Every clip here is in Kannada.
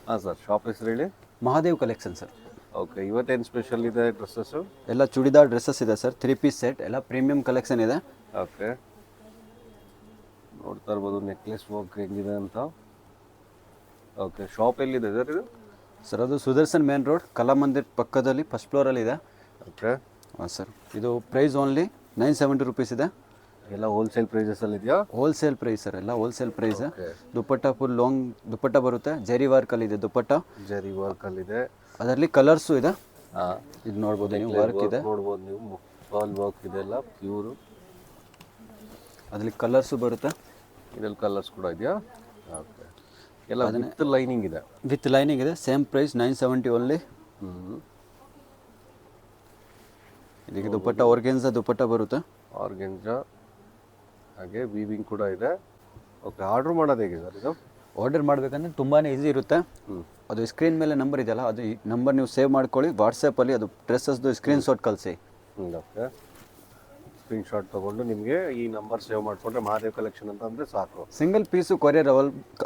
ಹಾಂ ಸರ್, ಶಾಪ್ ಹೆಸರು ಹೇಳಿ. Mahadev collection sir. ಓಕೆ, ಇವತ್ತೇನು ಸ್ಪೆಷಲ್ ಇದೆ ಡ್ರೆಸ್ಸಸ್ಸು? ಎಲ್ಲ ಚೂಡಿದಾರ್ ಡ್ರೆಸ್ಸಸ್ ಇದೆ ಸರ್, 3 ಪೀಸ್ ಸೆಟ್, ಎಲ್ಲ ಪ್ರೀಮಿಯಂ ಕಲೆಕ್ಷನ್ ಇದೆ. ಓಕೆ, ನೋಡ್ತಾ ಇರ್ಬೋದು ನೆಕ್ಲೆಸ್ ವರ್ಕ್ ಹೆಂಗಿದೆ ಅಂತ. ಓಕೆ, ಶಾಪ್ ಎಲ್ಲಿದೆ ಸರ್ ಇದು? ಸರ್ ಅದು ಸುದರ್ಶನ್ ಮೇನ್ ರೋಡ್ ಕಲಾಮಂದಿರ್ ಪಕ್ಕದಲ್ಲಿ ಫಸ್ಟ್ ಫ್ಲೋರಲ್ಲಿ ಇದೆ. ಓಕೆ ಹಾಂ ಸರ್, ಇದು ಪ್ರೈಸ್ ಓನ್ಲಿ 970 ರುಪೀಸ್ ಇದೆ. ಎಲ್ಲ ಹೋಲ್ಸೇಲ್ ಪ್ರೈಸಸಲ್ಲಿ ಇದೆಯಾ? ಹೋಲ್ಸೇಲ್ ಪ್ರೈಸ್ ಸರ್, ಎಲ್ಲ ಹೋಲ್ಸೇಲ್ ಪ್ರೈಸ್. Okay. ದುಪ್ಪಟ್ಟ ಫುಲ್ ಲಾಂಗ್ ದುಪ್ಪಟ್ಟ ಬರುತ್ತೆ, ಜರಿ ವರ್ಕಲ್ಲಿ ಇದೆ ದುಪ್ಪಟ್ಟ. ಜರಿ ವರ್ಕಲ್ಲಿದೆ. ಅದರಲ್ಲಿ ಕಲರ್ಸು ಇದೆ. ಹಾಂ, ಇದು ನೋಡ್ಬೋದು ನೀವು, ವರ್ಕ್ ಇದೆ. ನೋಡ್ಬೋದು ನೀವು, ಫಾಲ್ ವರ್ಕ್ ಇದೆ, ಎಲ್ಲ ಪ್ಯೂರು. ಅದರಲ್ಲಿ ಕಲರ್ಸು ಬರುತ್ತೆ. ಇದರಲ್ಲಿ ಕಲರ್ಸ್ ಕೂಡ ಇದೆಯಾ? ಓಕೆ, ಎಲ್ಲ ವಿತ್ ಲೈನಿಂಗ್ ಇದೆ. ವಿತ್ ಲೈನಿಂಗ್ ಇದೆ, ಸೇಮ್ ಪ್ರೈಸ್ 970 ಓನ್ಲಿ. ಇದಕ್ಕೆ ದುಪ್ಪಟ್ಟ ಆರ್ಗೆನ್ಸಾ ದುಪ್ಪಟ್ಟ ಬರುತ್ತೆ. ಆರ್ಗೆಂಜಾ ಹಾಗೆ ವೀವಿಂಗ್ ಕೂಡ ಇದೆ. ಓಕೆ, ಆರ್ಡ್ರ್ ಮಾಡೋದು ಹೇಗೆ ಸರ್ ಇದು? ಆರ್ಡರ್ ಮಾಡಬೇಕಂದ್ರೆ ತುಂಬಾ ಈಸಿ ಇರುತ್ತೆ. ಅದು ಸ್ಕ್ರೀನ್ ಮೇಲೆ ನಂಬರ್ ಇದೆಯಲ್ಲ, ಅದು ಈ ನಂಬರ್ ನೀವು ಸೇವ್ ಮಾಡ್ಕೊಳ್ಳಿ. ವಾಟ್ಸಪ್ಪಲ್ಲಿ ಅದು ಡ್ರೆಸ್ಸಸ್ದು ಸ್ಕ್ರೀನ್ ಶಾಟ್ ಕಳಿಸಿ. ಓಕೆ, ಸ್ಕ್ರೀನ್ ಶಾಟ್ ತೊಗೊಂಡು ನಿಮಗೆ ಈ ನಂಬರ್ ಸೇವ್ ಮಾಡಿಕೊಂಡ್ರೆ ಮಹಾದೇವ್ ಕಲೆಕ್ಷನ್ ಅಂತ ಅಂದರೆ ಸಾಕು. ಸಿಂಗಲ್ ಪೀಸು ಕೊರಿಯರ್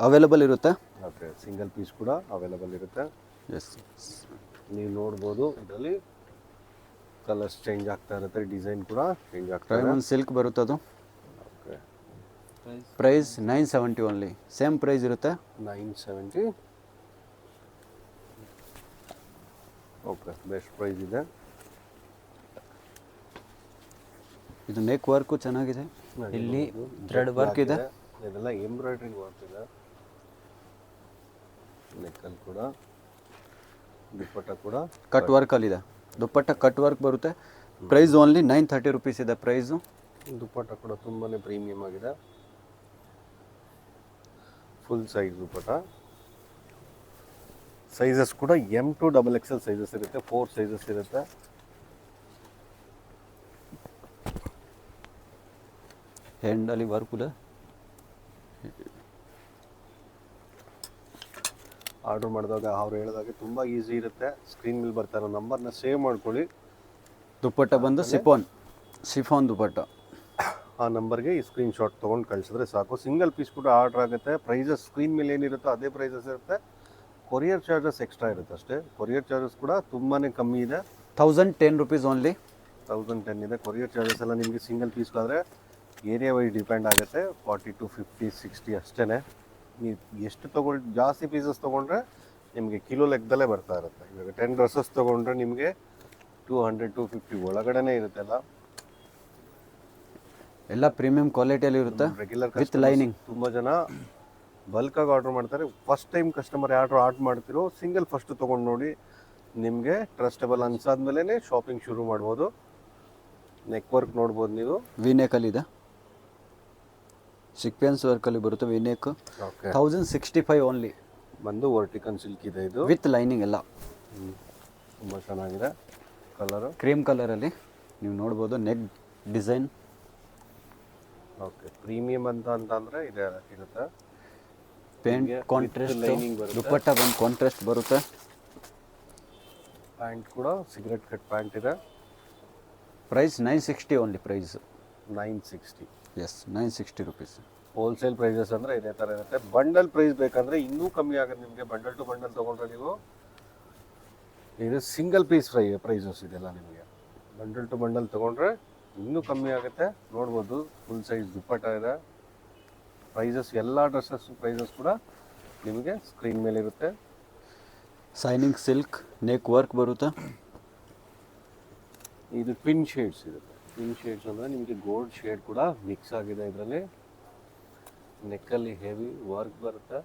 ಅವೈಲಬಲ್ ಇರುತ್ತೆ. ಓಕೆ, ಸಿಂಗಲ್ ಪೀಸ್ ಕೂಡ ಅವೈಲಬಲ್ ಇರುತ್ತೆ. ಎಸ್, ನೀವು ನೋಡ್ಬೋದು ಇದರಲ್ಲಿ ಕಲರ್ಸ್ ಚೇಂಜ್ ಆಗ್ತಾ ಇರುತ್ತೆ, ಡಿಸೈನ್ ಕೂಡ ಚೇಂಜ್ ಆಗ್ತಾ ಇದೆ. ರೈಮನ್ ಸಿಲ್ಕ್ ಬರುತ್ತೆ ಅದು. Okay, price 970 only, same price ಇರುತ್ತೆ. 970. ಓಕೆ, ಬೆಸ್ಟ್ ಪ್ರೈಸ್ ಇದೆ. ಇದು ನೆಕ್ ವರ್ಕು ಚೆನ್ನಾಗಿದೆ, ಇಲ್ಲಿ ಥ್ರೆಡ್ ವರ್ಕ್ ಇದೆ. ಇದೆಲ್ಲ ಎಂಬ್ರಾಯ್ಡ್ರಿ ವರ್ಕ್ ಇದೆ ನೆಕ್ಕಲ್ಲಿ ಕೂಡ. ದುಪ್ಪಟ್ಟ ಕೂಡ ಕಟ್ ವರ್ಕಲ್ಲಿದೆ. ದುಪ್ಪಟ್ಟ ಕಟ್ ವರ್ಕ್ ಬರುತ್ತೆ. ಪ್ರೈಸ್ ಓನ್ಲಿ 930 ರುಪೀಸ್ ಇದೆ ಪ್ರೈಸು. ದುಪ್ಪಟ್ಟ ಕೂಡ ತುಂಬಾ ಪ್ರೀಮಿಯಮ್ ಆಗಿದೆ. ಫುಲ್ ಸೈಜ್ ದುಪ್ಪಟ್ಟ. ಸೈಜಸ್ ಕೂಡ M to XXL ಸೈಜಸ್ ಇರುತ್ತೆ, 4 ಸೈಜಸ್ ಇರುತ್ತೆ. ಹ್ಯಾಂಡಲ್ಲಿ ವರ್ಕ್ ಇದೆ. ಆರ್ಡರ್ ಮಾಡಿದಾಗ ಅವ್ರು ಹೇಳಿದಾಗೆ ತುಂಬ ಈಸಿ ಇರುತ್ತೆ. ಸ್ಕ್ರೀನ್ ಮೇಲೆ ಬರ್ತಾ ಇರೋ ನಂಬರ್ನ ಸೇವ್ ಮಾಡ್ಕೊಳ್ಳಿ. ದುಪ್ಪಟ್ಟ ಬಂದು ಶಿಫಾನ್ ದುಪ್ಪಟ್ಟ. ಆ ನಂಬರ್ಗೆ ಈ ಸ್ಕ್ರೀನ್ ಶಾಟ್ ತೊಗೊಂಡು ಕಳಿಸಿದ್ರೆ ಸಾಕು. ಸಿಂಗಲ್ ಪೀಸ್ ಕೂಡ ಆರ್ಡರ್ ಆಗುತ್ತೆ. ಪ್ರೈಸಸ್ ಸ್ಕ್ರೀನ್ ಮೇಲೆ ಏನಿರುತ್ತೋ ಅದೇ ಪ್ರೈಸಸ್ ಇರುತ್ತೆ. ಕೊರಿಯರ್ ಚಾರ್ಜಸ್ ಎಕ್ಸ್ಟ್ರಾ ಇರುತ್ತೆ ಅಷ್ಟೇ. ಕೊರಿಯರ್ ಚಾರ್ಜಸ್ ಕೂಡ ತುಂಬಾ ಕಮ್ಮಿ ಇದೆ. 1010 ರುಪೀಸ್ ಓನ್ಲಿ. 1010 ಇದೆ. ಕೊರಿಯರ್ ಚಾರ್ಜಸ್ ಎಲ್ಲ ನಿಮಗೆ ಸಿಂಗಲ್ ಪೀಸ್ಗಾದರೆ ಏರಿಯಾ ವೈಸ್ ಡಿಪೆಂಡ್ ಆಗುತ್ತೆ. 40 to 50, 60 ಅಷ್ಟೇ. ನೀವು ಎಷ್ಟು ಜಾಸ್ತಿ ಪೀಸಸ್ ತೊಗೊಂಡ್ರೆ ನಿಮಗೆ ಕಿಲೋ ಲೆಕ್ಕದಲ್ಲೇ ಬರ್ತಾ ಇರುತ್ತೆ. ಇವಾಗ 10 ಡ್ರೆಸ್ಸಸ್ ತೊಗೊಂಡ್ರೆ ನಿಮಗೆ 200 250 ಒಳಗಡೆನೇ ಇರುತ್ತೆಲ್ಲ. ಎಲ್ಲ ಪ್ರೀಮಿಯಂ ಕ್ವಾಲಿಟಿಯಲ್ಲಿ ಇರುತ್ತೆ, ರೆಗ್ಯುಲರ್ ವಿತ್ ಲೈನಿಂಗ್. ತುಂಬ ಜನ ಬಲ್ಕಾಗಿ ಆರ್ಡ್ರ್ ಮಾಡ್ತಾರೆ. ಫಸ್ಟ್ ಟೈಮ್ ಕಸ್ಟಮರ್ ಯಾರು ಆರ್ಡ್ರ್ ಮಾಡ್ತಿರೋ ಸಿಂಗಲ್ ಫಸ್ಟ್ ತೊಗೊಂಡು ನೋಡಿ, ನಿಮಗೆ ಟ್ರಸ್ಟಬಲ್ ಅನ್ಸಾದ್ಮೇಲೆ ಶಾಪಿಂಗ್ ಶುರು ಮಾಡ್ಬೋದು. ನೆಕ್ ವರ್ಕ್ ನೋಡ್ಬೋದು ನೀವು, ವಿ ನೆಕಲ್ಲಿದೆ. ಸಿಕ್ವೆನ್ಸ್ ವರ್ಕಲ್ಲಿ ಬರುತ್ತೆ ವಿ ನೆಕ್. 1065 ಓನ್ಲಿ. ಬಂದು ವರ್ಟಿಕಲ್ ಸಿಲ್ಕ್ ಇದೆ ಇದು, ವಿತ್ ಲೈನಿಂಗ್ ಎಲ್ಲ. ತುಂಬ ಚೆನ್ನಾಗಿದೆ. ಕಲರು ಕ್ರೀಮ್ ಕಲರಲ್ಲಿ ನೀವು ನೋಡ್ಬೋದು. ನೆಕ್ ಡಿಸೈನ್ ಓಕೆ, ಪ್ರೀಮಿಯಮ್ ಅಂತಂದರೆ ಇದೆ ಇರುತ್ತೆ. ಪೇಂಟ್ ಕಾಂಟ್ರಾಸ್ಟ್, ಲೈನಿಂಗ್ ಬರುತ್ತೆ. ದುಪ್ಪಟ್ಟ ಬಂದು ಕಾಂಟ್ರಾಸ್ಟ್ ಬರುತ್ತೆ. ಪ್ಯಾಂಟ್ ಕೂಡ ಸಿಗರೆಟ್ ಕಟ್ ಪ್ಯಾಂಟ್ ಇದೆ. Price 960 only. Price 960. Yes, 960 rupees. Wholesale prices ಅಂದರೆ ಇದೇ ಥರ ಇರುತ್ತೆ. ಬಂಡಲ್ ಪ್ರೈಸ್ ಬೇಕಂದರೆ ಇನ್ನೂ ಕಮ್ಮಿ ಆಗುತ್ತೆ ನಿಮಗೆ. ಬಂಡಲ್ ಟು ಬಂಡಲ್ ತೊಗೊಂಡ್ರೆ ನೀವು, ಇದು ಸಿಂಗಲ್ ಪೀಸ್ ಪ್ರೈಸಸ್ ಇದೆಲ್ಲ ನಿಮಗೆ. ಬಂಡಲ್ ಟು ಬಂಡಲ್ ತೊಗೊಂಡ್ರೆ ಇನ್ನೂ ಕಮ್ಮಿ ಆಗುತ್ತೆ. ನೋಡ್ಬೋದು ಫುಲ್ ಸೈಜ್ ದುಪ್ಪಟ್ಟ ಇದೆ. ಪ್ರೈಸಸ್ ಎಲ್ಲ ಡ್ರೆಸ್ಸಸ್ ಪ್ರೈಸಸ್ ಕೂಡ ನಿಮಗೆ ಸ್ಕ್ರೀನ್ ಮೇಲೆ ಇರುತ್ತೆ. ಸೈನಿಂಗ್ ಸಿಲ್ಕ್, ನೆಕ್ ವರ್ಕ್ ಬರುತ್ತೆ. ಇದು ಟ್ವಿನ್ ಶೇಡ್ಸ್ ಇರುತ್ತೆ. ಟ್ವಿನ್ ಶೇಡ್ಸ್ ಅಂದರೆ ನಿಮಗೆ ಗೋಲ್ಡ್ ಶೇಡ್ ಕೂಡ ಮಿಕ್ಸ್ ಆಗಿದೆ ಇದರಲ್ಲಿ. ನೆಕ್ಕಲ್ಲಿ ಹೆವಿ ವರ್ಕ್ ಬರುತ್ತೆ.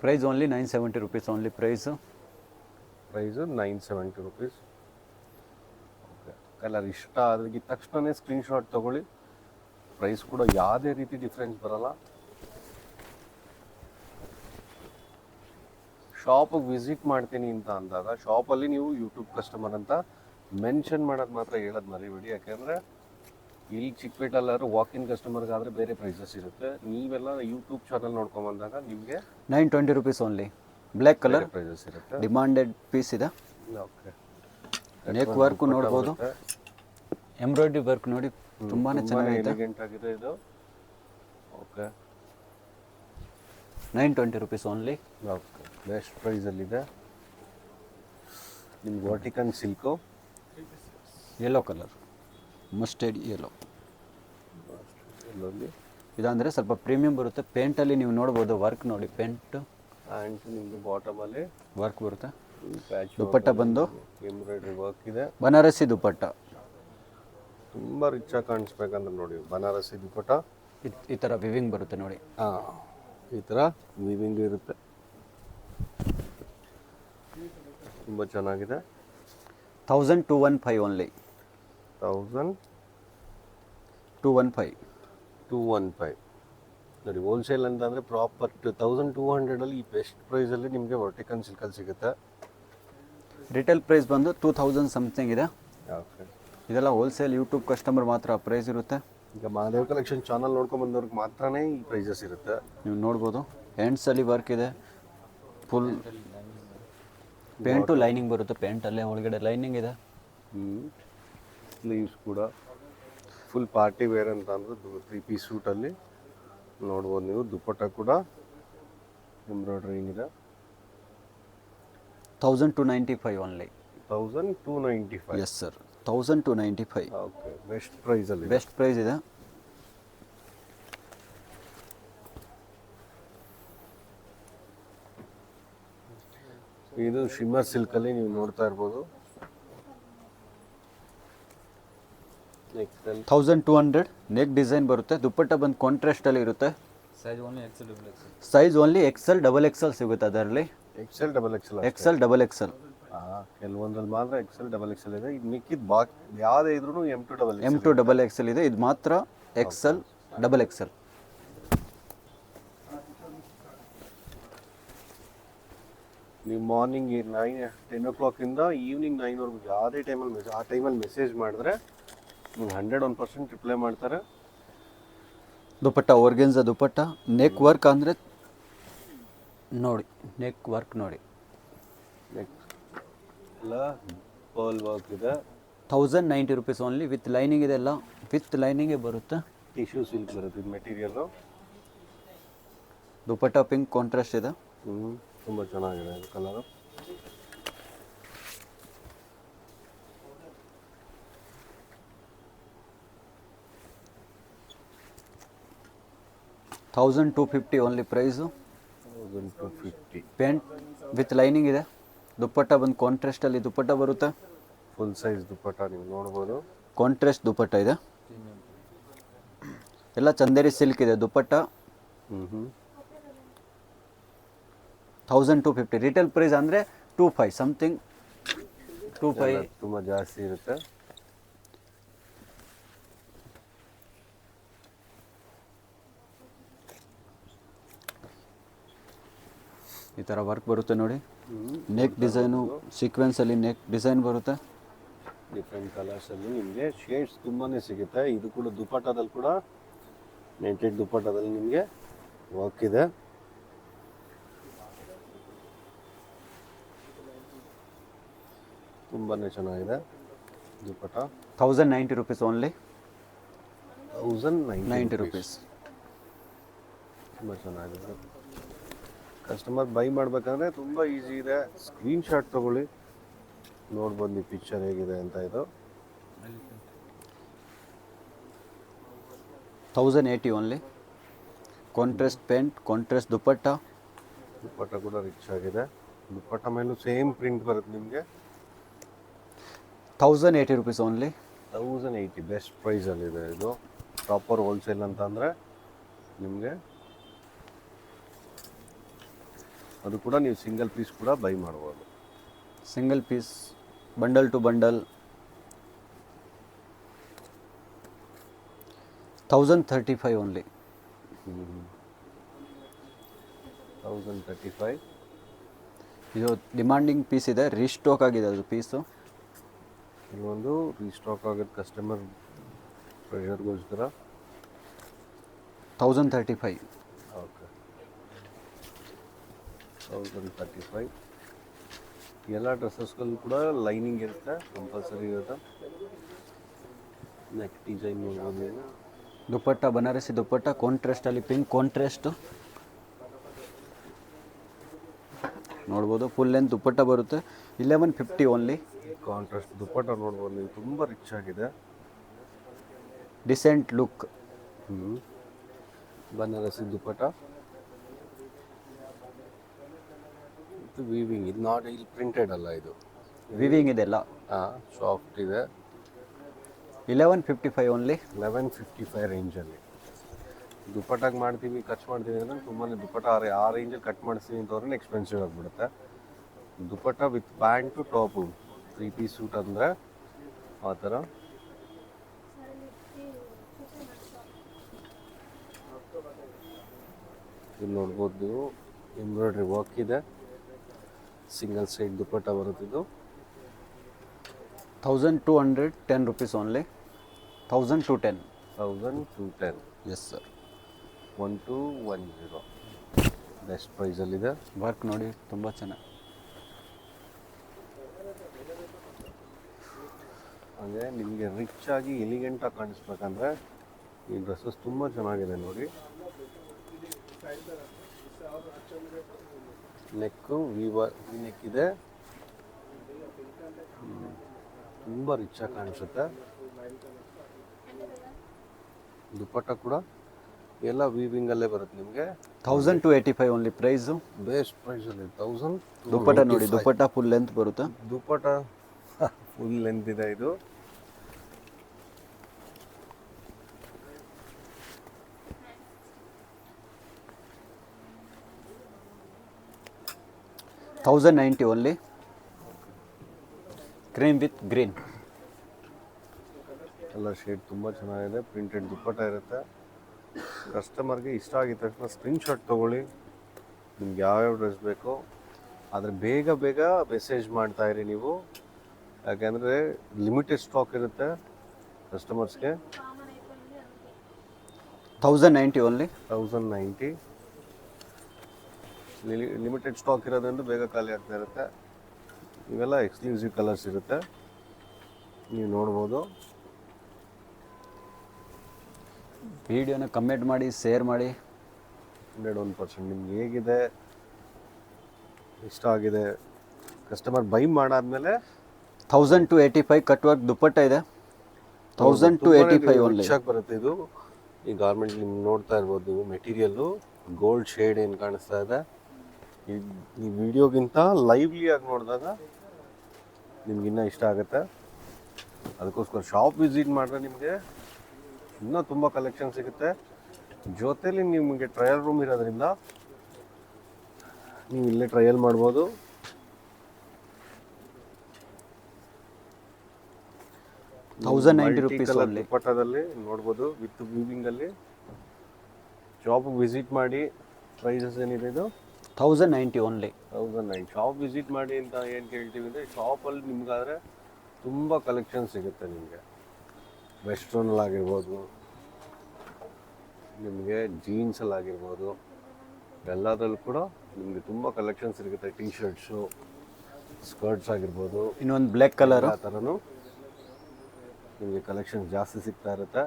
Price only 970 rupees only. Price 970 rupees. Okay, colour ಇಷ್ಟ ಆದ್ರಿಗೆ ತಕ್ಷಣವೇ ಸ್ಕ್ರೀನ್ ಶಾಟ್ ತೊಗೊಳ್ಳಿ. ಪ್ರೈಸ್ ಕೂಡ ಯಾವುದೇ ರೀತಿ ಡಿಫ್ರೆನ್ಸ್ ಬರಲ್ಲ. ಶಾಪಿಗೆ ವಿಸಿಟ್ ಮಾಡ್ತೀನಿ ಅಂತ ಅಂದಾಗ ಶಾಪಲ್ಲಿ ನೀವು ಯೂಟ್ಯೂಬ್ ಕಸ್ಟಮರ್ ಅಂತ ಮೆನ್ಷನ್ ಮಾಡೋದು ಮಾತ್ರ ಹೇಳೋದು ಮರಿಬೇಡಿ. ಯಾಕೆಂದರೆ ಇಲ್ಲಿ ಚಿಕ್ಕಪೇಟೆಲ್ಲಾದ್ರು ವಾಕ್-ಇನ್ ಕಸ್ಟಮರ್ಗಾದರೆ ಬೇರೆ ಪ್ರೈಸಸ್ ಇರುತ್ತೆ. ನೀವೆಲ್ಲ ಯೂಟ್ಯೂಬ್ ಚಾನಲ್ ನೋಡ್ಕೊಂಬಂದಾಗ ನಿಮಗೆ 920 rupees only. Black colour prices ಇರುತ್ತೆ. ಡಿಮಾಂಡೆಡ್ ಪೀಸ್ ಇದೆ. ಓಕೆ, ನೆಕ್ ವರ್ಕು ನೋಡ್ಬೋದು. ಎಂಬ್ರಾಯ್ಡ್ರಿ ವರ್ಕ್ ನೋಡಿ ತುಂಬಾ ಚೆನ್ನಾಗಿದೆ, ಎಲಿಗೆಂಟ್ ಆಗಿದೆ ಇದು. Okay, 920 rupees only. Okay. Best ಪ್ರೈಸಲ್ಲಿದೆ ನಿಮ್ಗೆ ವರ್ಟಿಕನ್ silk yellow colour mustard yellow. ಎಲ್ಲಲ್ಲಿ ಇದಂದರೆ ಸ್ವಲ್ಪ ಪ್ರೀಮಿಯಂ ಬರುತ್ತೆ. ಪೇಂಟಲ್ಲಿ ನೀವು ನೋಡ್ಬೋದು, ವರ್ಕ್ ನೋಡಿ, ಪೇಂಟ್ ಆ್ಯಂಡ್ ನಿಮಗೆ ಬಾಟಮಲ್ಲಿ ವರ್ಕ್ ಬರುತ್ತೆ. ಪ್ಯಾಚ್ ದುಪ್ಪಟ್ಟ ಬಂದು ಎಂಬ್ರಾಯ್ಡ್ರಿ ವರ್ಕ್ ಇದೆ. ಬನಾರಸಿ ದುಪ್ಪಟ್ಟ. ತುಂಬ ರಿಚಾಗಿ ಕಾಣಿಸ್ಬೇಕಂದ್ರೆ ನೋಡಿ ಬನಾರಸಿ ದುಪ್ಪಟ್ಟ ಈ ಥರ ವಿವಿಂಗ್ ಬರುತ್ತೆ ನೋಡಿ. ಹಾಂ, ಈ ಥರ ವೀವಿಂಗ್ ಇರುತ್ತೆ. ತುಂಬ ಚೆನ್ನಾಗಿದೆ. 1215 ಓನ್ಲಿ. 1215 ನೋಡಿ. ಹೋಲ್ಸೇಲ್ ಅಂತಂದರೆ ಪ್ರಾಪರ್ 1200ಅಲ್ಲಿ ಈ ಬೆಸ್ಟ್ ಪ್ರೈಸಲ್ಲಿ ನಿಮಗೆ ವರ್ಟಿಕನ್ ಸಿಲ್ಕಲ್ಲಿ ಸಿಗುತ್ತೆ. ರಿಟೇಲ್ ಪ್ರೈಸ್ ಬಂದು 2000 ಸಮಥಿಂಗ್ ಇದೆ. ಓಕೆ, ಇದೆಲ್ಲ ಹೋಲ್ಸೇಲ್ ಯೂಟ್ಯೂಬ್ ಕಸ್ಟಮರ್ ಮಾತ್ರ ಪ್ರೈಸ್ ಇರುತ್ತೆ. ಈಗ ಮಹಾದೇವ್ ಕಲೆಕ್ಷನ್ ಚಾನಲ್ ನೋಡ್ಕೊಂಡು ಬಂದವ್ರಿಗೆ ಮಾತ್ರನೇ ಈ ಪ್ರೈಸಸ್ ಇರುತ್ತೆ. ನೀವು ನೋಡ್ಬೋದು ಹ್ಯಾಂಡ್ಸಲ್ಲಿ ವರ್ಕ್ ಇದೆ. ಫುಲ್ ಪೇಂಟು ಲೈನಿಂಗ್ ಬರುತ್ತೆ. ಪೇಂಟಲ್ಲೇ ಒಳಗಡೆ ಲೈನಿಂಗ್ ಇದೆ. ಸ್ಲೀವ್ಸ್ ಕೂಡ ಫುಲ್ ಪಾರ್ಟಿ ವೇರ್ ಅಂತ ಅಂದರೆ 3 ಪೀಸ್ ಸೂಟಲ್ಲಿ ನೋಡ್ಬೋದು ನೀವು. ದುಪ್ಪಟ್ಟ ಕೂಡ ಎಂಬ್ರಾಯ್ಡ್ರಿಂಗ್ ಇದೆ. 1295 only. 1295. Yes sir, 1295. Okay, best ಪ್ರೈಸಲ್ಲಿ ಬೆಸ್ಟ್ ಪ್ರೈಸ್ ಇದೆ. ಇದು ಶಿಮ್ಮರ್ ಸಿಲ್ಕಲ್ಲಿ ನೀವು ನೋಡ್ತಾ ಇರ್ಬೋದು. ನೆಕ್ಸ್ಟ್ 1200 ನೆಕ್ ಡಿಸೈನ್ ಬರುತ್ತೆ. ದುಪ್ಪಟ್ಟ ಬಂದು ಕಾಂಟ್ರಾಸ್ಟಲ್ಲಿ ಇರುತ್ತೆ. Size only XL double XL ಸಿಗುತ್ತೆ ಅದರಲ್ಲಿ. XL double XL XL double XL. ಕೆಲವೊಂದ್ರಲ್ಲಿ ಮಾತ್ರ XL ಡಬಲ್ XL ಇದೆ. ಇದು ಮಿಕ್ಕಿದ ಯಾವುದೇ ಇದ್ರೂ M2 ಡಬಲ್ XL ಇದೆ. ಇದು ಮಾತ್ರ XL ಡಬಲ್ XL. ನೀವು ಮಾರ್ನಿಂಗ್ 10 o'clock ಇಂದ ಈವ್ನಿಂಗ್ 9 ಯಾವುದೇ ಟೈಮಲ್ಲಿ ಮೆಸೇಜ್ ಮಾಡಿದ್ರೆ 101% ರಿಪ್ಲೈ ಮಾಡ್ತಾರೆ. ದುಪ್ಪಟ್ಟ ಆರ್ಗೆನ್ಜಾ ದುಪ್ಪಟ್ಟ. ನೆಕ್ ವರ್ಕ್ ಅಂದರೆ ನೋಡಿ, ನೆಕ್ ವರ್ಕ್ ನೋಡಿ. ನೆಕ್ಸ್ಟ್ ಎಲ್ಲ ಪರ್ಲ್ ವರ್ಕ್ ಇದೆ. 1090 ರುಪೀಸ್ ಓನ್ಲಿ. ವಿತ್ ಲೈನಿಂಗ್ ಇದೆ, ಎಲ್ಲ ವಿತ್ ಲೈನಿಂಗೇ ಬರುತ್ತೆ. ಟಿಶ್ಯೂ ಸಿಲ್ಕ್ ಬರುತ್ತೆ ಇದು ಮೆಟೀರಿಯಲ್ಲು. ದುಪ್ಪಟ್ಟ ಪಿಂಕ್ ಕಾಂಟ್ರಾಸ್ಟ್ ಇದೆ. ತುಂಬ ಚೆನ್ನಾಗಿದೆ ಇದು colour. $1250 only price. 1250. Paint with lining ಇದೆ. ದುಪ್ಪಟ್ಟ ಬಂದು ಕಾಂಟ್ರಾಸ್ಟಲ್ಲಿ ದುಪ್ಪಟ್ಟ ಬರುತ್ತೆ. ಫುಲ್ ಸೈಜ್ ದುಪ್ಪಟ್ಟ ನೀವು ನೋಡ್ಬೋದು. ಕಾಂಟ್ರಾಸ್ಟ್ ದುಪ್ಪಟ್ಟ ಇದೆ. ಎಲ್ಲ ಚಂದೇರಿ ಸಿಲ್ಕ್ ಇದೆ ದುಪ್ಪಟ್ಟ. 1250. ರಿಟೇಲ್ ಪ್ರೈಸ್ ಅಂದರೆ 25 ಸಮಥಿಂಗ್. 25 ತುಂಬ ಜಾಸ್ತಿ ಇರುತ್ತೆ. ಈ ಥರ ವರ್ಕ್ ಬರುತ್ತೆ ನೋಡಿ. ನೆಕ್ ಡಿಸೈನು ಸೀಕ್ವೆನ್ಸಲ್ಲಿ ನೆಕ್ ಡಿಸೈನ್ ಬರುತ್ತೆ. ಡಿಫ್ರೆಂಟ್ ಕಲರ್ಸಲ್ಲಿ ನಿಮಗೆ ಶೇಡ್ಸ್ ತುಂಬಾ ಸಿಗುತ್ತೆ. ಇದು ಕೂಡ ದುಪ್ಪಟ್ಟದಲ್ಲಿ ಕೂಡ ನೆಂಟೆಡ್ ದುಪ್ಪಟ್ಟದಲ್ಲಿ ನಿಮಗೆ ವರ್ಕ್ ಇದೆ. ತುಂಬಾ ಚೆನ್ನಾಗಿದೆ ದುಪ್ಪಟ್ಟ. 1090 ರುಪೀಸ್ ಓನ್ಲಿ. 1090 ರುಪೀಸ್. ತುಂಬ ಚೆನ್ನಾಗಿದೆ. ಕಸ್ಟಮರ್ ಬೈ ಮಾಡಬೇಕಂದ್ರೆ ತುಂಬ ಈಸಿ ಇದೆ. ಸ್ಕ್ರೀನ್ಶಾಟ್ ತೊಗೊಳ್ಳಿ, ನೋಡ್ಬೋದು ನೀವು ಪಿಕ್ಚರ್ ಹೇಗಿದೆ ಅಂತ. ಇದು 1080 ಓನ್ಲಿ. ಕಾಂಟ್ರಾಸ್ಟ್ ಪೇಂಟ್, ಕಾಂಟ್ರಾಸ್ಟ್ ದುಪ್ಪಟ್ಟ. ದುಪ್ಪಟ್ಟ ಕೂಡ ರಿಚ್ ಆಗಿದೆ. ದುಪ್ಪಟ್ಟ ಮೇಲೂ ಸೇಮ್ ಪ್ರಿಂಟ್ ಬರುತ್ತೆ ನಿಮಗೆ. 1080 ರುಪೀಸ್ ಓನ್ಲಿ. 1080 ಬೆಸ್ಟ್ ಪ್ರೈಸಲ್ಲಿದೆ. ಇದು ಪ್ರಾಪರ್ ಹೋಲ್ಸೇಲ್ ಅಂತಂದರೆ ನಿಮಗೆ ಅದು ಕೂಡ ನೀವು ಸಿಂಗಲ್ ಪೀಸ್ ಕೂಡ ಬೈ ಮಾಡ್ಬೋದು. Single piece, bundle to bundle. 1035 only. 1035. ಇದು ಡಿಮಾಂಡಿಂಗ್ ಪೀಸ್ ಇದೆ, ರೀಸ್ಟಾಕ್ ಆಗಿದೆ ಅದು ಪೀಸು. ಇನ್ನೊಂದು ರೀಸ್ಟಾಕ್ ಆಗೋದು ಕಸ್ಟಮರ್ ಪ್ರೆಷರ್ಗೋಸ್ಕರ. 1035. ಓಕೆ, 1035. ಎಲ್ಲ ಡ್ರೆಸ್ಸಸ್ಗಳು ಕೂಡ ಲೈನಿಂಗ್ ಇರುತ್ತೆ, ಕಂಪಲ್ಸರಿ ಇರುತ್ತೆ. ನೆಕ್ ಡಿಸೈನ್ ನೋಡ್ಬೋದು. ದುಪ್ಪಟ್ಟ ಬನಾರಸಿ ದುಪ್ಪಟ್ಟ ಕಾಂಟ್ರಾಸ್ಟಲ್ಲಿ ಪಿಂಕ್ ಕಾಂಟ್ರಾಸ್ಟು. ನೋಡ್ಬೋದು. ಫುಲ್ ಲೆಂತ್ ದುಪ್ಪಟ್ಟ ಬರುತ್ತೆ. 1150 ಓನ್ಲಿ. ಕಾಂಟ್ರಾಸ್ಟ್ ದುಪ್ಪಟ್ಟ ನೋಡ್ಬೋದು ನೀವು, ತುಂಬ ರಿಚ್ ಆಗಿದೆ. Decent look. ಬನಾರಸಿ ದುಪ್ಪಟ್ಟ. ಇದು ವೀವಿಂಗ್, ಇದು ನಾಟ್ ಇಲ್ಲಿ ಪ್ರಿಂಟೆಡ್ ಅಲ್ಲ, ಇದು ವಿವಿಂಗ್ ಇದೆಲ್ಲ. ಹಾಂ, ಸಾಫ್ಟ್ ಇದೆ. 1155 ಓನ್ಲಿ. 1155 ರೇಂಜಲ್ಲಿ ದುಪ್ಪಟ್ಟಾಗಿ ಮಾಡ್ತೀವಿ, ಖರ್ಚು ಮಾಡ್ತೀವಿ ಅಂದರೆ ತುಂಬಾ ದುಪ್ಪಟ್ಟ ಆ ರೇಂಜಲ್ಲಿ ಕಟ್ ಮಾಡಿಸ್ತೀವಿ ಅಂತವ್ರೆ ಎಕ್ಸ್ಪೆನ್ಸಿವ್ ಆಗಿಬಿಡುತ್ತೆ. Dupatta with pant top 3 piece suit ಅಂದರೆ ಆ ಥರ. ಇಲ್ಲಿ ನೋಡ್ಬೋದು ನೀವು, ಎಂಬ್ರಾಯ್ಡ್ರಿ ವರ್ಕ್ ಇದೆ. ಸಿಂಗಲ್ ಸೈಡ್ ದುಪ್ಪಟ್ಟ ಬರುತ್ತಿದ್ದು 1210 rupees only. 1210. 1210. Yes sir. 1210 best ಪ್ರೈಸಲ್ಲಿದೆ. ವರ್ಕ್ ನೋಡಿ ತುಂಬ ಚೆನ್ನಾಗಿ. ಅಂದರೆ ನಿಮಗೆ ರಿಚ್ ಆಗಿ ಎಲಿಗೆಂಟಾಗಿ ಕಾಣಿಸ್ಬೇಕಂದ್ರೆ ಈ ಡ್ರೆಸ್ಸಸ್ ತುಂಬ ಚೆನ್ನಾಗಿದೆ ನೋಡಿ. ನೆಕ್ಕು ವಿ ನೆಕ್ ಇದೆ, ತುಂಬ ರಿಚಾಗಿ ಕಾಣಿಸುತ್ತೆ. ದುಪ್ಪಟ್ಟ ಕೂಡ ಎಲ್ಲ ವೀವಿಂಗಲ್ಲೇ ಬರುತ್ತೆ ನಿಮಗೆ. 1285 ಓನ್ಲಿ ಪ್ರೈಸು. ಬೆಸ್ಟ್ ಪ್ರೈಸಲ್ಲಿ 1000. ದುಪ್ಪಟ್ಟ ನೋಡಿ, ದುಪ್ಪಟ್ಟ ಫುಲ್ ಲೆಂತ್ ಬರುತ್ತೆ. ದುಪ್ಪಟ್ಟ ಫುಲ್ ಲೆಂತ್ ಇದೆ ಇದು. $1090 ಓನ್ಲಿ. Cream with green. ಎಲ್ಲ ಶೇಡ್ ತುಂಬ ಚೆನ್ನಾಗಿದೆ. ಪ್ರಿಂಟೆಡ್ ದುಪ್ಪಟ್ಟ ಇರುತ್ತೆ. ಕಸ್ಟಮರ್ಗೆ ಇಷ್ಟ ಆಗಿದ ತಕ್ಷಣ ಸ್ಕ್ರೀನ್ಶಾಟ್ ತೊಗೊಳ್ಳಿ, ನಿಮ್ಗೆ ಯಾವ್ಯಾವ ಡ್ರೆಸ್ ಬೇಕೋ. ಆದರೆ ಬೇಗ ಬೇಗ ಮೆಸೇಜ್ ಮಾಡ್ತಾಯಿರಿ ನೀವು, ಯಾಕೆಂದರೆ ಲಿಮಿಟೆಡ್ ಸ್ಟಾಕ್ ಇರುತ್ತೆ ಕಸ್ಟಮರ್ಸ್ಗೆ. 1090 ಓನ್ಲಿ. 1090 ಲಿಮಿಟೆಡ್ ಸ್ಟಾಕ್ ಇರೋದ್ರಿಂದ ಬೇಗ ಖಾಲಿ ಆಗ್ತಾ ಇರುತ್ತೆ. ಇವೆಲ್ಲ ಎಕ್ಸ್ಕ್ಲೂಸಿವ್ ಕಲರ್ಸ್ ಇರುತ್ತೆ, ನೀವು ನೋಡ್ಬೋದು. ವಿಡಿಯೋನ ಕಮೆಂಟ್ ಮಾಡಿ, ಶೇರ್ ಮಾಡಿ. 101% ನಿಮ್ಗೆ ಹೇಗಿದೆ, ಇಷ್ಟ ಆಗಿದೆ, ಕಸ್ಟಮರ್ ಬೈ ಮಾಡಾದ್ಮೇಲೆ 1285 ಕಟ್ ವರ್ಕ್ ದುಪ್ಪಟ್ಟ ಇದೆ. 1285 ಓನ್ಲಿ. ರಿಚಾಗಿ ಬರುತ್ತೆ ಇದು. ಈ ಗಾರ್ಮೆಂಟ್ ನಿಮ್ಗೆ ನೋಡ್ತಾ ಇರ್ಬೋದು ನೀವು, ಮೆಟೀರಿಯಲ್ಲು ಗೋಲ್ಡ್ ಶೇಡ್ ಏನು ಕಾಣಿಸ್ತಾ ಇದೆ. ಈ ವಿಡಿಯೋಗಿಂತ ಲೈವ್ಲಿಯಾಗಿ ನೋಡಿದಾಗ ನಿಮ್ಗಿನ್ನೂ ಇಷ್ಟ ಆಗುತ್ತೆ. ಅದಕ್ಕೋಸ್ಕರ ಶಾಪ್ ವಿಸಿಟ್ ಮಾಡಿದ್ರೆ ನಿಮಗೆ ಇನ್ನೂ ತುಂಬ ಕಲೆಕ್ಷನ್ ಸಿಗುತ್ತೆ. ಜೊತೆಲಿ ನಿಮಗೆ ಟ್ರಯಲ್ ರೂಮ್ ಇರೋದ್ರಿಂದ ನೀವು ಇಲ್ಲೇ ಟ್ರಯಲ್ ಮಾಡ್ಬೋದು. ₹1090 ಓನ್ಲಿ. ದುಪ್ಪಟ್ಟದಲ್ಲಿ ನೋಡ್ಬೋದು ವಿತ್ ವೀವಿಂಗಲ್ಲಿ. ಶಾಪಿಗೆ ವಿಸಿಟ್ ಮಾಡಿ. ಪ್ರೈಸಸ್ ಏನಿದೆ ಇದು 1090 ಓನ್ಲಿ. 1009. ಶಾಪ್ ವಿಸಿಟ್ ಮಾಡಿ ಅಂತ ಏನು ಕೇಳ್ತೀವಿ ಅಂದರೆ, ಶಾಪಲ್ಲಿ ನಿಮ್ಗಾದರೆ ತುಂಬ ಕಲೆಕ್ಷನ್ ಸಿಗುತ್ತೆ ನಿಮಗೆ. ವೆಸ್ಟ್ರನ್ನಲ್ಲಾಗಿರ್ಬೋದು, ನಿಮಗೆ ಜೀನ್ಸಲ್ಲಾಗಿರ್ಬೋದು, ಎಲ್ಲದರಲ್ಲೂ ಕೂಡ ನಿಮಗೆ ತುಂಬ ಕಲೆಕ್ಷನ್ಸ್ ಸಿಗುತ್ತೆ. ಟೀ ಶರ್ಟ್ಸು, ಸ್ಕರ್ಟ್ಸ್ ಆಗಿರ್ಬೋದು, ಇನ್ನೊಂದು ಬ್ಲ್ಯಾಕ್ ಕಲರ್ ಆ ಥರನೂ ನಿಮಗೆ ಕಲೆಕ್ಷನ್ಸ್ ಜಾಸ್ತಿ ಸಿಗ್ತಾ ಇರುತ್ತೆ.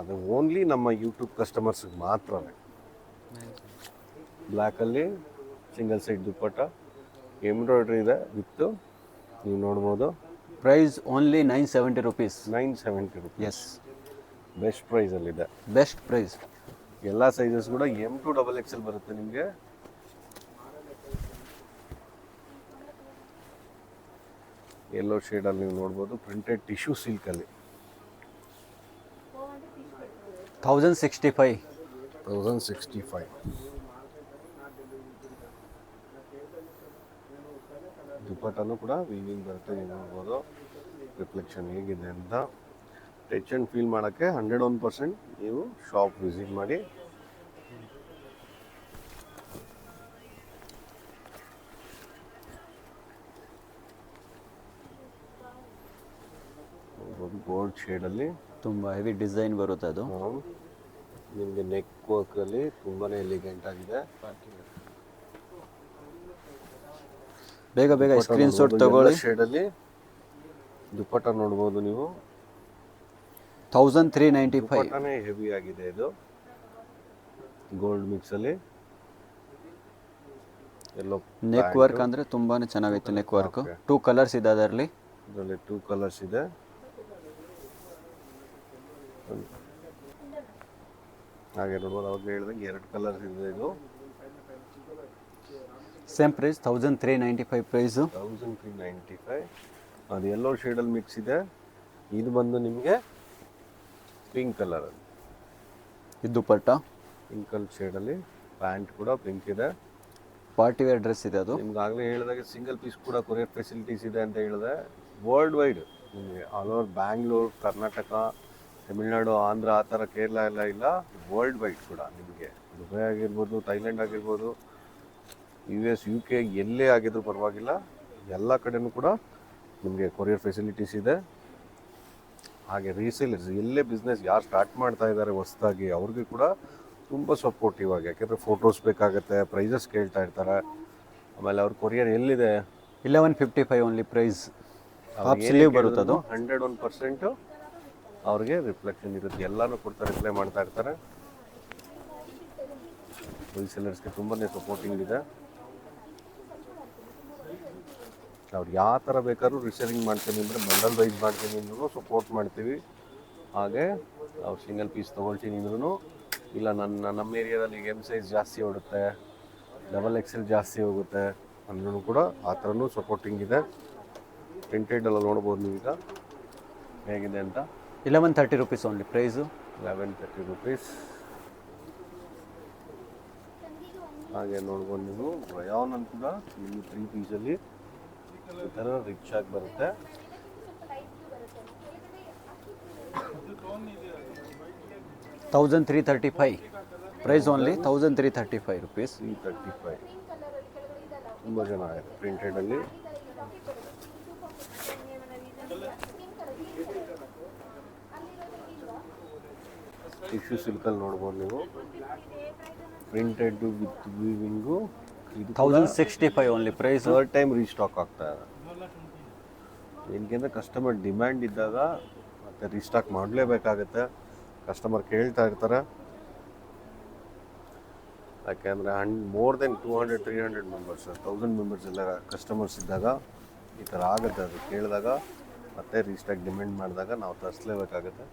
ಅದು ಓನ್ಲಿ ನಮ್ಮ ಯೂಟ್ಯೂಬ್ ಕಸ್ಟಮರ್ಸ್ಗೆ ಮಾತ್ರನೇ. ಬ್ಲ್ಯಾಕಲ್ಲಿ ಸಿಂಗಲ್ ಸೈಡ್ ದುಪ್ಪಟ್ಟ, ಎಂಬ್ರಾಯ್ಡ್ರಿ ಇದೆ ವಿತ್ತು, ನೀವು ನೋಡ್ಬೋದು. Price only ₹970. 970 rupees. Yes, best ಪ್ರೈಸಲ್ಲಿದೆ. Best price. ಎಲ್ಲ ಸೈಜಸ್ ಕೂಡ M to XXL ಬರುತ್ತೆ ನಿಮಗೆ. ಯೆಲ್ಲೋ ಶೇಡಲ್ಲಿ ನೀವು ನೋಡ್ಬೋದು, ಪ್ರಿಂಟೆಡ್ ಟಿಶ್ಯೂ ಸಿಲ್ಕಲ್ಲಿ 1065. 1065. ದುಪ್ಪಟ್ಟನೂ ಕೂಡ ವೀವಿಂಗ್ ಬರುತ್ತೆ, ನೀವು ನೋಡ್ಬೋದು ರಿಫ್ಲೆಕ್ಷನ್ ಹೇಗಿದೆ ಅಂತ. ಟಚ್ ಆ್ಯಂಡ್ ಫೀಲ್ ಮಾಡೋಕ್ಕೆ 101% ನೀವು ಶಾಪ್ ವಿಸಿಟ್ ಮಾಡಿ. ಗೋಲ್ಡ್ ಶೇಡಲ್ಲಿ ತುಂಬ ಹೆವಿ ಡಿಸೈನ್ ಬರುತ್ತೆ ಅದು. ನಿಮಗೆ ನೆಕ್ ವರ್ಕಲ್ಲಿ ತುಂಬಾ ಎಲಿಗೆಂಟ್ ಆಗಿದೆ. ಬೇಗ ಬೇಗ ಸ್ಕ್ರೀನ್ಶಾಟ್ ತಗೊಳ್ಳಿ. ಶೇಡಲ್ಲಿ ದುಪ್ಪಟ್ಟ ನೋಡ್ಬೋದು ನೀವು. 1395. ದುಪ್ಪಟ್ಟನೇ ಹೆವಿ ಆಗಿದೆ ಇದು, ಗೋಲ್ಡ್ ಮಿಕ್ಸಲ್ಲಿ. ಎಲ್ಲೋ ನೆಕ್ ವರ್ಕ್ ಅಂದರೆ ತುಂಬಾ ಚೆನ್ನಾಗೈತೆ ನೆಕ್ ವರ್ಕು. 2 ಕಲರ್ಸ್ ಇದೆ ಅದರಲ್ಲಿ. ಇದರಲ್ಲಿ 2 ಕಲರ್ಸ್ ಇದೆ. ಹಾಗೆ ನೋಡ್ಬೋದು, ಅವಾಗ ಹೇಳಿದಂಗೆ 2 ಕಲರ್ಸ್ ಇದೆ. ಇದು ಸೇಮ್ ಪ್ರೈಸ್ 1395 ಪ್ರೈಸು. 1395. ಅದು ಎಲ್ಲೋ ಶೇಡಲ್ಲಿ ಮಿಕ್ಸ್ ಇದೆ. ಇದು ಬಂದು ನಿಮಗೆ ಪಿಂಕ್ ಕಲರ್, ಇದು ದುಪ್ಪಟ್ಟ ಪಿಂಕಲ್ ಶೇಡಲ್ಲಿ, ಪ್ಯಾಂಟ್ ಕೂಡ ಪಿಂಕ್ ಇದೆ. ಪಾರ್ಟಿ ವೇರ್ ಡ್ರೆಸ್ ಇದೆ ಅದು. ನಿಮ್ಗೆ ಆಗಲೇ ಹೇಳಿದಾಗೆ ಸಿಂಗಲ್ ಪೀಸ್ ಕೂಡ ಕೊರಿಯರ್ ಫೆಸಿಲಿಟೀಸ್ ಇದೆ ಅಂತ ಹೇಳಿದೆ. ವರ್ಲ್ಡ್ ವೈಡ್ ನಿಮಗೆ ಆಲ್ ಓವರ್ ಬ್ಯಾಂಗ್ಳೂರು, ಕರ್ನಾಟಕ, ತಮಿಳ್ನಾಡು, ಆಂಧ್ರ, ಆ ಥರ ಕೇರಳ ಎಲ್ಲ ಇಲ್ಲ, ವರ್ಲ್ಡ್ ವೈಡ್ ಕೂಡ ನಿಮಗೆ ದುಬೈ ಆಗಿರ್ಬೋದು, ಥೈಲ್ಯಾಂಡ್ ಆಗಿರ್ಬೋದು, US, UK ಎಲ್ಲೇ ಆಗಿದ್ರು ಪರವಾಗಿಲ್ಲ, ಎಲ್ಲ ಕಡೆನೂ ಕೂಡ ನಿಮಗೆ ಕೊರಿಯರ್ ಫೆಸಿಲಿಟೀಸ್ ಇದೆ. ಹಾಗೆ ರೀಸೇಲರ್ಸ್ ಎಲ್ಲೇ ಬಿಸ್ನೆಸ್ ಯಾರು ಸ್ಟಾರ್ಟ್ ಮಾಡ್ತಾ ಇದ್ದಾರೆ ಹೊಸದಾಗಿ, ಅವ್ರಿಗೆ ಕೂಡ ತುಂಬ ಸಪೋರ್ಟಿವ್ ಆಗಿ, ಯಾಕೆಂದರೆ ಫೋಟೋಸ್ ಬೇಕಾಗುತ್ತೆ, ಪ್ರೈಸಸ್ ಕೇಳ್ತಾ ಇರ್ತಾರೆ. ಆಮೇಲೆ ಅವ್ರ ಕೊರಿಯರ್ ಎಲ್ಲಿದೆ 1155 ಓನ್ಲಿ ಪ್ರೈಸ್. ಹಾಫ್ ಸ್ಲೀವ್ ಬರುತ್ತೆ ಅದು. 101% ಅವ್ರಿಗೆ ರಿಫ್ಲೆಕ್ಷನ್ ಇರುತ್ತೆ, ಎಲ್ಲನೂ ಕೊಡ್ತಾರೆ, ರಿಪ್ಲೈ ಮಾಡ್ತಾ ಇರ್ತಾರೆ. ರೀಸೇಲರ್ಸ್ಗೆ ತುಂಬಾ ಸಪೋರ್ಟಿಂಗ್ ಇದೆ. ಅವ್ರು ಯಾವ ಥರ ಬೇಕಾದ್ರೂ ರಿಸೇಲಿಂಗ್ ಮಾಡ್ತೀನಿ ಅಂದರೆ, ಬಂಡಲ್ ವೈಸ್ ಮಾಡ್ತೀನಿ ಅಂದ್ರೂ ಸಪೋರ್ಟ್ ಮಾಡ್ತೀವಿ. ಹಾಗೆ ಅವ್ರು ಸಿಂಗಲ್ ಪೀಸ್ ತೊಗೊಳ್ತೀನಿ ಅಂದ್ರೂ, ಇಲ್ಲ ನಮ್ಮ ಏರಿಯಾದಲ್ಲಿ M ಸೈಜ್ ಜಾಸ್ತಿ ಓಡುತ್ತೆ, XXL ಜಾಸ್ತಿ ಹೋಗುತ್ತೆ ಅಂದ್ರೂ ಕೂಡ ಆ ಥರನೂ ಸಪೋರ್ಟಿಂಗ್ ಇದೆ. ಪ್ರಿಂಟೆಡಲ್ಲ ನೋಡ್ಬೋದು ನೀವೀಗ ಹೇಗಿದೆ ಅಂತ. 1130 rupees ಓನ್ಲಿ ಪ್ರೈಸು. 1130 rupees. ಹಾಗೆ ನೋಡ್ಬೋದು ನೀವು, ರಯಾನ್ ಅಂತ ಕೂಡ ನಿಮಗೆ 3 ಪೀಸಲ್ಲಿ ಈ ಥರ ರಿಚ್ ಆಗಿ ಬರುತ್ತೆ. $1335 ಪ್ರೈಸ್ ಓನ್ಲಿ. 1335 rupees. 335. ತುಂಬ ಚೆನ್ನಾಗಿದೆ ಪ್ರಿಂಟೆಡಲ್ಲಿ. ಟಿಶ್ಯೂ ಸಿಲ್ಕಲ್ಲಿ ನೋಡ್ಬೋದು ನೀವು, ಪ್ರಿಂಟೆಡ್ ವಿತ್ ವೀವಿಂಗು. ಇದು 1065 only price. 3rd time restock ಆಗ್ತಾ ಇದೆ. ಏನಕ್ಕೆ ಕಸ್ಟಮರ್ ಡಿಮ್ಯಾಂಡ್ ಇದ್ದಾಗ ಮತ್ತೆ ರೀಸ್ಟಾಕ್ ಮಾಡಲೇಬೇಕಾಗತ್ತೆ, ಕಸ್ಟಮರ್ ಕೇಳ್ತಾ ಇರ್ತಾರೆ. ಯಾಕೆಂದರೆ ಮೋರ್ ದೆನ್ 200-300 ಮೆಂಬರ್ಸ್, 1000 ಮೆಂಬರ್ಸ್ ಎಲ್ಲ ಕಸ್ಟಮರ್ಸ್ ಇದ್ದಾಗ ಈ ಥರ ಆಗುತ್ತೆ. ಅದು ಕೇಳಿದಾಗ ಮತ್ತೆ ರೀಸ್ಟಾಕ್ ಡಿಮ್ಯಾಂಡ್ ಮಾಡಿದಾಗ ನಾವು ತರಿಸಲೇಬೇಕಾಗುತ್ತೆ.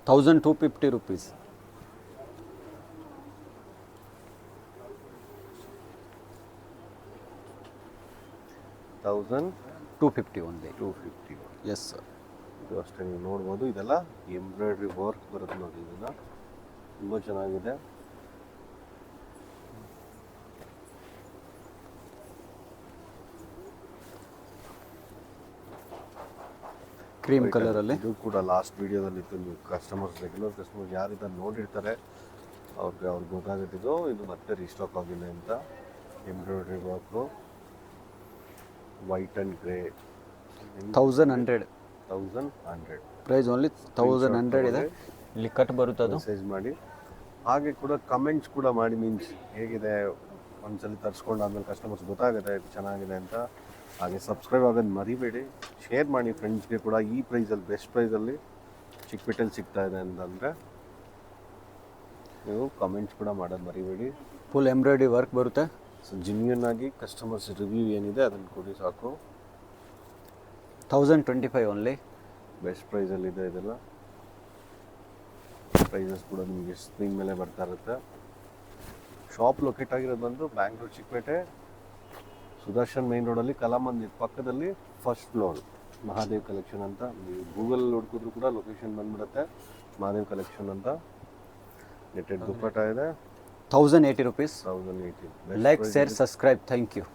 1250 rupees. 1250 ಓನ್ಲಿ. 250. Yes sir. ಇದು ಅಷ್ಟೇ ನೀವು ನೋಡ್ಬೋದು. ಇದೆಲ್ಲ ಎಂಬ್ರಾಯ್ಡ್ರಿ ವರ್ಕ್ ಬರುತ್ತೆ ನೋಡಿ, ಇದೆಲ್ಲ ತುಂಬ ಚೆನ್ನಾಗಿದೆ. ಕ್ರೀಮ್ ಕಲರಲ್ಲಿ. ಇದು ಕೂಡ ಲಾಸ್ಟ್ ವಿಡಿಯೋದಲ್ಲಿ ಇತ್ತು. ನೀವು ಕಸ್ಟಮರ್ಸ್, ರೆಗ್ಯುಲರ್ ಕಸ್ಟಮರ್ಸ್ ಯಾರು ಇದನ್ನು ನೋಡಿರ್ತಾರೆ ಅವ್ರಿಗೆ ಗೊತ್ತಾಗುತ್ತಿದ್ದು ಇದು ಮತ್ತೆ ರೀಸ್ಟಾಕ್ ಆಗಿದೆ ಅಂತ. Embroidery work, white and grey. 1100 price only. 1100 ಇದೆ. ಇಲ್ಲಿ ಕಟ್ ಬರುತ್ತೆ, ಅದು ಮೆಸೇಜ್ ಮಾಡಿ. ಹಾಗೆ ಕೂಡ ಕಮೆಂಟ್ಸ್ ಕೂಡ ಮಾಡಿ, ಮೀನ್ಸ್ ಹೇಗಿದೆ ಒಂದ್ಸಲಿ ತರಿಸ್ಕೊಂಡು ಆದಮೇಲೆ ಕಸ್ಟಮರ್ಸ್ ಗೊತ್ತಾಗುತ್ತೆ ಇದು ಚೆನ್ನಾಗಿದೆ ಅಂತ. ಹಾಗೆ ಸಬ್ಸ್ಕ್ರೈಬ್ ಆಗೋದು ಮರಿಬೇಡಿ, ಶೇರ್ ಮಾಡಿ ಫ್ರೆಂಡ್ಸ್ಗೆ ಕೂಡ. ಈ ಪ್ರೈಸಲ್ಲಿ, ಬೆಸ್ಟ್ ಪ್ರೈಸಲ್ಲಿ ಚಿಕ್ಕಪೇಟೆಲ್ಲಿ ಸಿಗ್ತಾ ಇದೆ ಅಂತಂದರೆ ನೀವು ಕಮೆಂಟ್ಸ್ ಕೂಡ ಮಾಡೋದು ಮರಿಬೇಡಿ. ಫುಲ್ ಎಂಬ್ರಾಯ್ಡ್ರಿ ವರ್ಕ್ ಬರುತ್ತೆ. ಸೊ ಜೆನ್ಯೂನ್ ಆಗಿ ಕಸ್ಟಮರ್ಸ್ ರಿವ್ಯೂ ಏನಿದೆ ಅದನ್ನು ಕೊಡಿ ಸಾಕು. 1025 ಓನ್ಲಿ. ಬೆಸ್ಟ್ ಪ್ರೈಸಲ್ಲಿದೆ ಇದೆಲ್ಲ. ಪ್ರೈಸಸ್ ಕೂಡ ನಿಮಗೆ ಸ್ಕ್ರೀನ್ ಮೇಲೆ ಬರ್ತಾ ಇರುತ್ತೆ. ಶಾಪ್ ಲೊಕೇಟ್ ಆಗಿರೋದು ಬಂದು ಬ್ಯಾಂಗ್ಳೂರು ಚಿಕ್ಕಪೇಟೆ, ಸುದರ್ಶನ್ ಮೈನ್ ರೋಡಲ್ಲಿ, ಕಲಾಮಂದಿರ್ ಪಕ್ಕದಲ್ಲಿ, ಫಸ್ಟ್ ಫ್ಲೋರ್, ಮಹಾದೇವ್ ಕಲೆಕ್ಷನ್ ಅಂತ. ನೀವು ಗೂಗಲ್ ಹುಡುಕಿದ್ರು ಕೂಡ ಲೊಕೇಶನ್ ಬಂದ್ಬಿಡುತ್ತೆ, ಮಹಾದೇವ್ ಕಲೆಕ್ಷನ್ ಅಂತ. ನೆಟ್ಟೆಡ್ ದುಪ್ಪಟ್ಟ ಇದೆ. 1080 rupees. 1080. Like, share, subscribe. Thank you.